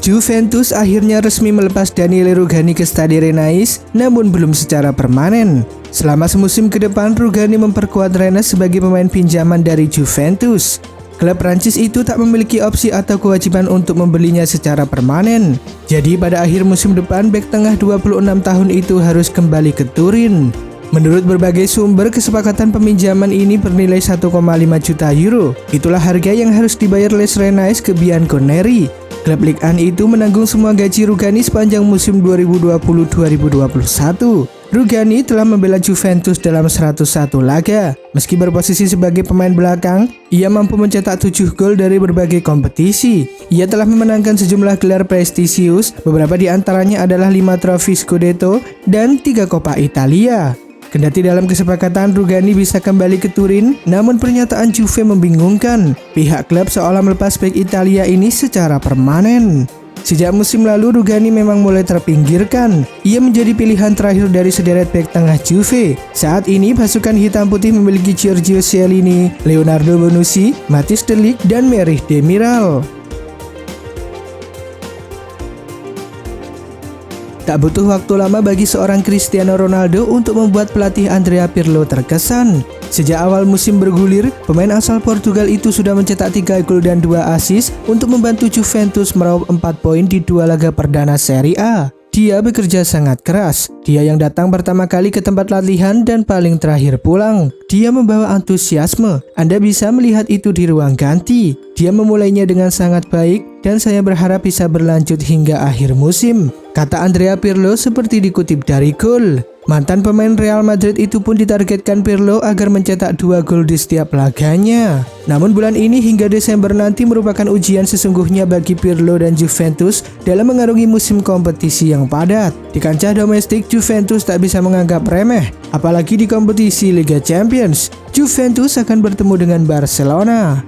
Juventus akhirnya resmi melepas Daniele Rugani ke Stade Rennais, namun belum secara permanen. Selama semusim ke depan, Rugani memperkuat Rennes sebagai pemain pinjaman dari Juventus. Klub Prancis itu tak memiliki opsi atau kewajiban untuk membelinya secara permanen. Jadi pada akhir musim depan, bek tengah 26 tahun itu harus kembali ke Turin. Menurut berbagai sumber, kesepakatan peminjaman ini bernilai 1,5 juta euro. Itulah harga yang harus dibayar Les Rennais ke Bianconeri. Klub Ligue 1 itu menanggung semua gaji Rugani sepanjang musim 2020-2021. Rugani telah membela Juventus dalam 101 laga. Meski berposisi sebagai pemain belakang, ia mampu mencetak 7 gol dari berbagai kompetisi. Ia telah memenangkan sejumlah gelar prestisius, beberapa di antaranya adalah 5 trofi Scudetto dan 3 Coppa Italia. Kendati dalam kesepakatan Rugani bisa kembali ke Turin, namun pernyataan Juve membingungkan. Pihak klub seolah melepas bek Italia ini secara permanen. Sejak musim lalu, Rugani memang mulai terpinggirkan. Ia menjadi pilihan terakhir dari sederet bek tengah Juve. Saat ini pasukan hitam putih memiliki Giorgio Chiellini, Leonardo Bonucci, Matthijs de Ligt, dan Merih Demiral. Tak butuh waktu lama bagi seorang Cristiano Ronaldo untuk membuat pelatih Andrea Pirlo terkesan. Sejak awal musim bergulir, pemain asal Portugal itu sudah mencetak 3 gol dan 2 assist untuk membantu Juventus meraup 4 poin di 2 laga perdana Serie A. Dia bekerja sangat keras. Dia yang datang pertama kali ke tempat latihan dan paling terakhir pulang. Dia membawa antusiasme. Anda bisa melihat itu di ruang ganti. Dia memulainya dengan sangat baik dan saya berharap bisa berlanjut hingga akhir musim, kata Andrea Pirlo seperti dikutip dari Goal. Mantan pemain Real Madrid itu pun ditargetkan Pirlo agar mencetak 2 gol di setiap laganya. Namun bulan ini hingga Desember nanti merupakan ujian sesungguhnya bagi Pirlo dan Juventus dalam mengarungi musim kompetisi yang padat. Di kancah domestik, Juventus tak bisa menganggap remeh, apalagi di kompetisi Liga Champions. Juventus akan bertemu dengan Barcelona.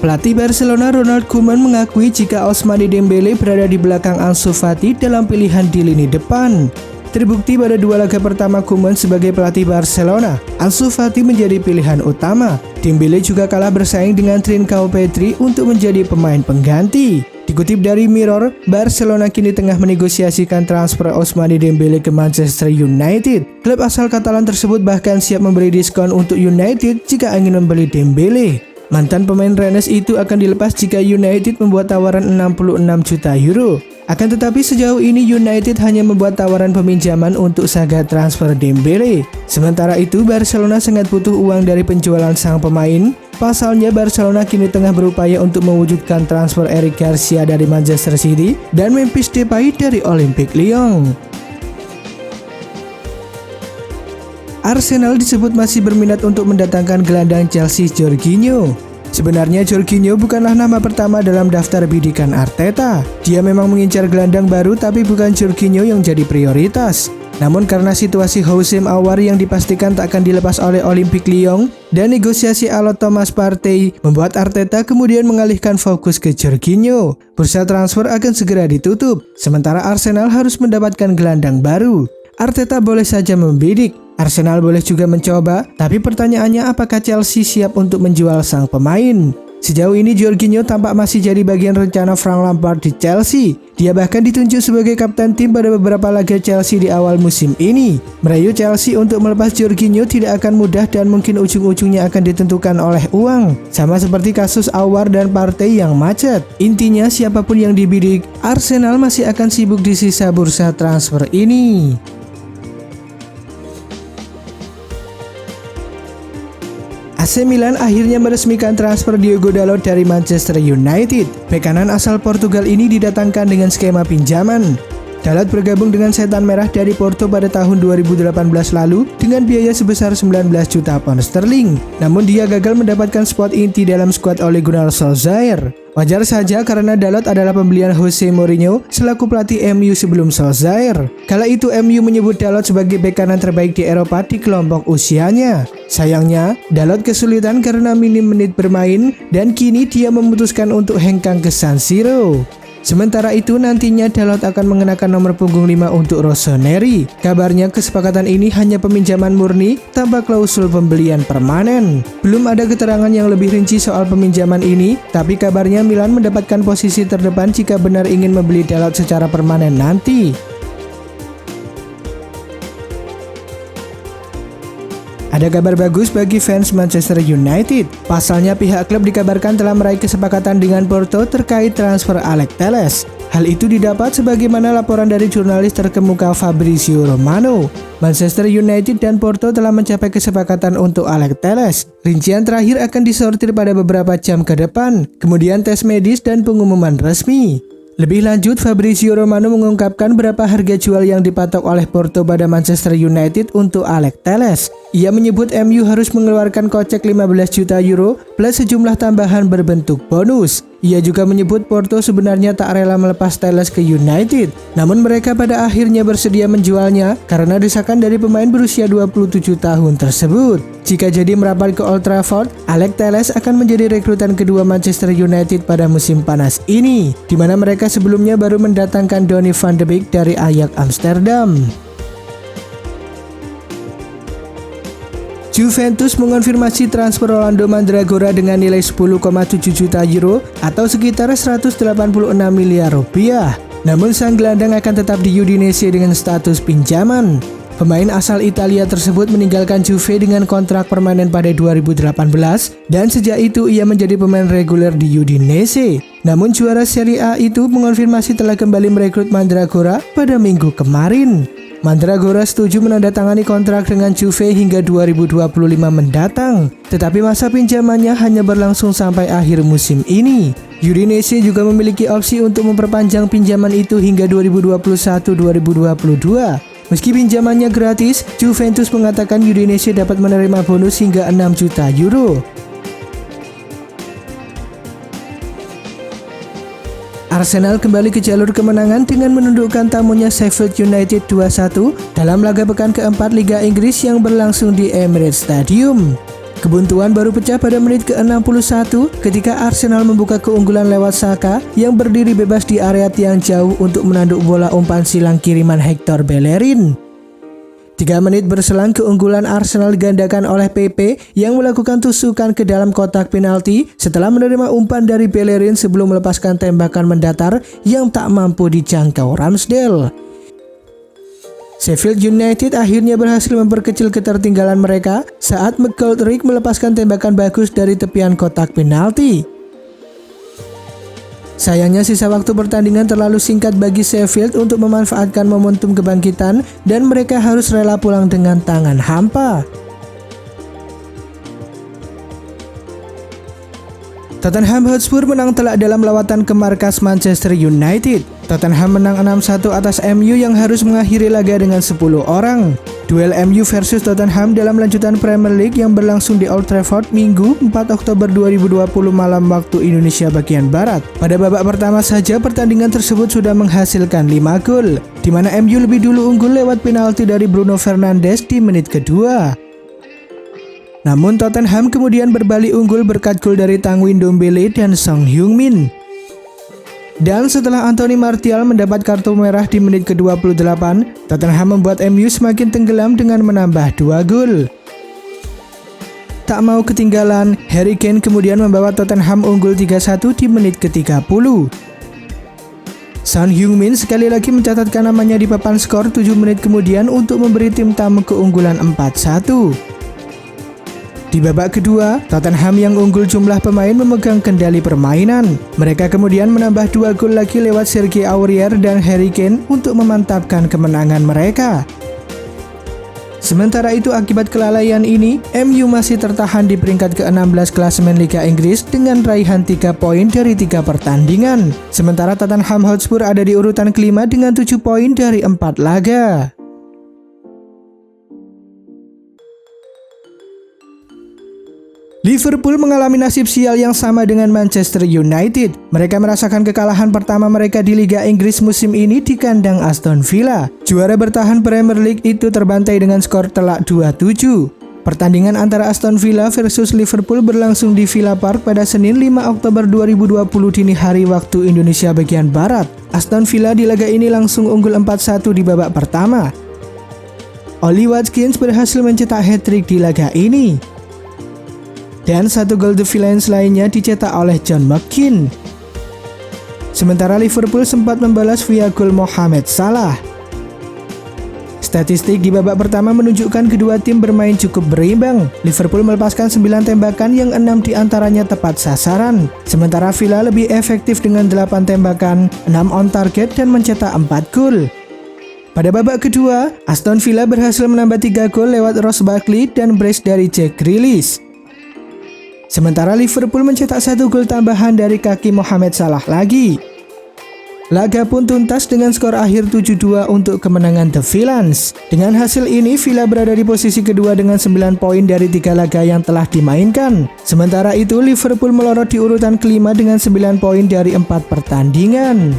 Pelatih Barcelona Ronald Koeman mengakui jika Ousmane Dembele berada di belakang Ansu Fati dalam pilihan di lini depan. Terbukti pada 2 laga pertama Koeman sebagai pelatih Barcelona, Ansu Fati menjadi pilihan utama. Dembele juga kalah bersaing dengan Trincao Petri untuk menjadi pemain pengganti. Dikutip dari Mirror, Barcelona kini tengah menegosiasikan transfer Ousmane Dembele ke Manchester United. Klub asal Katalan tersebut bahkan siap memberi diskon untuk United jika ingin membeli Dembele. Mantan pemain Rennes itu akan dilepas jika United membuat tawaran 66 juta euro. Akan tetapi sejauh ini United hanya membuat tawaran peminjaman untuk saga transfer Dembele. Sementara itu Barcelona sangat butuh uang dari penjualan sang pemain. Pasalnya Barcelona kini tengah berupaya untuk mewujudkan transfer Eric Garcia dari Manchester City dan Memphis Depay dari Olympique Lyon. Arsenal disebut masih berminat untuk mendatangkan gelandang Chelsea Jorginho. Sebenarnya Jorginho bukanlah nama pertama dalam daftar bidikan Arteta. Dia memang mengincar gelandang baru tapi bukan Jorginho yang jadi prioritas. Namun karena situasi Houssem Aouar yang dipastikan tak akan dilepas oleh Olympique Lyon dan negosiasi ala Thomas Partey membuat Arteta kemudian mengalihkan fokus ke Jorginho. Bursa transfer akan segera ditutup, sementara Arsenal harus mendapatkan gelandang baru. Arteta boleh saja membidik, Arsenal boleh juga mencoba, tapi pertanyaannya apakah Chelsea siap untuk menjual sang pemain? Sejauh ini Jorginho tampak masih jadi bagian rencana Frank Lampard di Chelsea. Dia bahkan ditunjuk sebagai kapten tim pada beberapa laga Chelsea di awal musim ini. Merayu Chelsea untuk melepas Jorginho tidak akan mudah dan mungkin ujung-ujungnya akan ditentukan oleh uang. Sama seperti kasus Aouar dan Partey yang macet. Intinya siapapun yang dibidik, Arsenal masih akan sibuk di sisa bursa transfer ini. AC Milan akhirnya meresmikan transfer Diogo Dalot dari Manchester United. Bek kanan asal Portugal ini didatangkan dengan skema pinjaman. Dalot bergabung dengan Setan Merah dari Porto pada tahun 2018 lalu dengan biaya sebesar 19 juta pound sterling. Namun dia gagal mendapatkan spot inti dalam skuad Ole Gunnar Solskjaer. Wajar saja karena Dalot adalah pembelian Jose Mourinho selaku pelatih MU sebelum Solskjaer. Kala itu MU menyebut Dalot sebagai bek kanan terbaik di Eropa di kelompok usianya. Sayangnya, Dalot kesulitan karena minim menit bermain dan kini dia memutuskan untuk hengkang ke San Siro. Sementara itu nantinya Dalot akan mengenakan nomor punggung 5 untuk Rossoneri. Kabarnya kesepakatan ini hanya peminjaman murni tanpa klausul pembelian permanen. Belum ada keterangan yang lebih rinci soal peminjaman ini, tapi kabarnya Milan mendapatkan posisi terdepan jika benar ingin membeli Dalot secara permanen nanti. Ada kabar bagus bagi fans Manchester United. Pasalnya pihak klub dikabarkan telah meraih kesepakatan dengan Porto terkait transfer Alex Telles. Hal itu didapat sebagaimana laporan dari jurnalis terkemuka Fabrizio Romano. Manchester United dan Porto telah mencapai kesepakatan untuk Alex Telles. Rincian terakhir akan disortir pada beberapa jam ke depan, kemudian tes medis dan pengumuman resmi. Lebih lanjut, Fabrizio Romano mengungkapkan berapa harga jual yang dipatok oleh Porto pada Manchester United untuk Alex Telles. Ia menyebut MU harus mengeluarkan kocek 15 juta euro plus sejumlah tambahan berbentuk bonus. Ia juga menyebut Porto sebenarnya tak rela melepas Telles ke United, namun mereka pada akhirnya bersedia menjualnya karena desakan dari pemain berusia 27 tahun tersebut. Jika jadi merapat ke Old Trafford, Alex Telles akan menjadi rekrutan kedua Manchester United pada musim panas ini, di mana mereka sebelumnya baru mendatangkan Donny van de Beek dari Ajax Amsterdam. Juventus mengonfirmasi transfer Rolando Mandragora dengan nilai 10,7 juta euro atau sekitar 186 miliar rupiah. Namun sang gelandang akan tetap di Udinese dengan status pinjaman. Pemain asal Italia tersebut meninggalkan Juve dengan kontrak permanen pada 2018 dan sejak itu ia menjadi pemain reguler di Udinese. Namun juara Serie A itu mengonfirmasi telah kembali merekrut Mandragora pada minggu kemarin. Mandragora setuju menandatangani kontrak dengan Juve hingga 2025 mendatang, tetapi masa pinjamannya hanya berlangsung sampai akhir musim ini. Udinese juga memiliki opsi untuk memperpanjang pinjaman itu hingga 2021-2022. Meski pinjamannya gratis, Juventus mengatakan Udinese dapat menerima bonus hingga 6 juta euro. Arsenal kembali ke jalur kemenangan dengan menundukkan tamunya Sheffield United 2-1 dalam laga pekan keempat Liga Inggris yang berlangsung di Emirates Stadium. Kebuntuan baru pecah pada menit ke-61 ketika Arsenal membuka keunggulan lewat Saka yang berdiri bebas di area tiang jauh untuk menanduk bola umpan silang kiriman Hector Bellerin. 3 menit berselang keunggulan Arsenal digandakan oleh Pepe yang melakukan tusukan ke dalam kotak penalti setelah menerima umpan dari Bellerin sebelum melepaskan tembakan mendatar yang tak mampu dijangkau Ramsdale. Sheffield United akhirnya berhasil memperkecil ketertinggalan mereka saat McGoldrick melepaskan tembakan bagus dari tepian kotak penalti. Sayangnya sisa waktu pertandingan terlalu singkat bagi Sheffield untuk memanfaatkan momentum kebangkitan dan mereka harus rela pulang dengan tangan hampa. Tottenham Hotspur menang telak dalam lawatan ke markas Manchester United. Tottenham menang 6-1 atas MU yang harus mengakhiri laga dengan 10 orang. Duel MU versus Tottenham dalam lanjutan Premier League yang berlangsung di Old Trafford Minggu 4 Oktober 2020 malam waktu Indonesia bagian Barat. Pada babak pertama saja pertandingan tersebut sudah menghasilkan 5 gol, di mana MU lebih dulu unggul lewat penalti dari Bruno Fernandes di menit kedua. Namun Tottenham kemudian berbalik unggul berkat gol dari Tanguy Ndombele dan Son Heung-min. Dan setelah Anthony Martial mendapat kartu merah di menit ke-28, Tottenham membuat MU semakin tenggelam dengan menambah 2 gol. Tak mau ketinggalan, Harry Kane kemudian membawa Tottenham unggul 3-1 di menit ke-30. Son Heung-min sekali lagi mencatatkan namanya di papan skor 7 menit kemudian untuk memberi tim tamu keunggulan 4-1. Di babak kedua, Tottenham yang unggul jumlah pemain memegang kendali permainan. Mereka kemudian menambah 2 gol lagi lewat Serge Aurier dan Harry Kane untuk memantapkan kemenangan mereka. Sementara itu akibat kelalaian ini, MU masih tertahan di peringkat ke-16 klasemen Liga Inggris dengan raihan 3 poin dari 3 pertandingan. Sementara Tottenham Hotspur ada di urutan kelima dengan 7 poin dari 4 laga. Liverpool mengalami nasib sial yang sama dengan Manchester United. Mereka merasakan kekalahan pertama mereka di Liga Inggris musim ini di kandang Aston Villa. Juara bertahan Premier League itu terbantai dengan skor telak 2-7. Pertandingan antara Aston Villa versus Liverpool berlangsung di Villa Park pada Senin 5 Oktober 2020 dini hari waktu Indonesia bagian Barat. Aston Villa di laga ini langsung unggul 4-1 di babak pertama. Ollie Watkins berhasil mencetak hat-trick di laga ini. Dan 1 gol The Villains lainnya dicetak oleh John McGinn. Sementara Liverpool sempat membalas via gol Mohamed Salah. Statistik di babak pertama menunjukkan kedua tim bermain cukup berimbang. Liverpool melepaskan 9 tembakan yang 6 diantaranya tepat sasaran. Sementara Villa lebih efektif dengan 8 tembakan, 6 on target dan mencetak 4 gol. Pada babak kedua, Aston Villa berhasil menambah 3 gol lewat Ross Barkley dan brace dari Jack Grealish. Sementara Liverpool mencetak 1 gol tambahan dari kaki Mohamed Salah lagi. Laga pun tuntas dengan skor akhir 7-2 untuk kemenangan The Villains. Dengan hasil ini, Villa berada di posisi kedua dengan 9 poin dari 3 laga yang telah dimainkan. Sementara itu, Liverpool melorot di urutan kelima dengan 9 poin dari 4 pertandingan.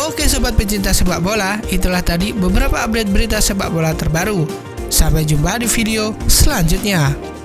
Oke sobat pecinta sepak bola, itulah tadi beberapa update berita sepak bola terbaru. Sampai jumpa di video selanjutnya.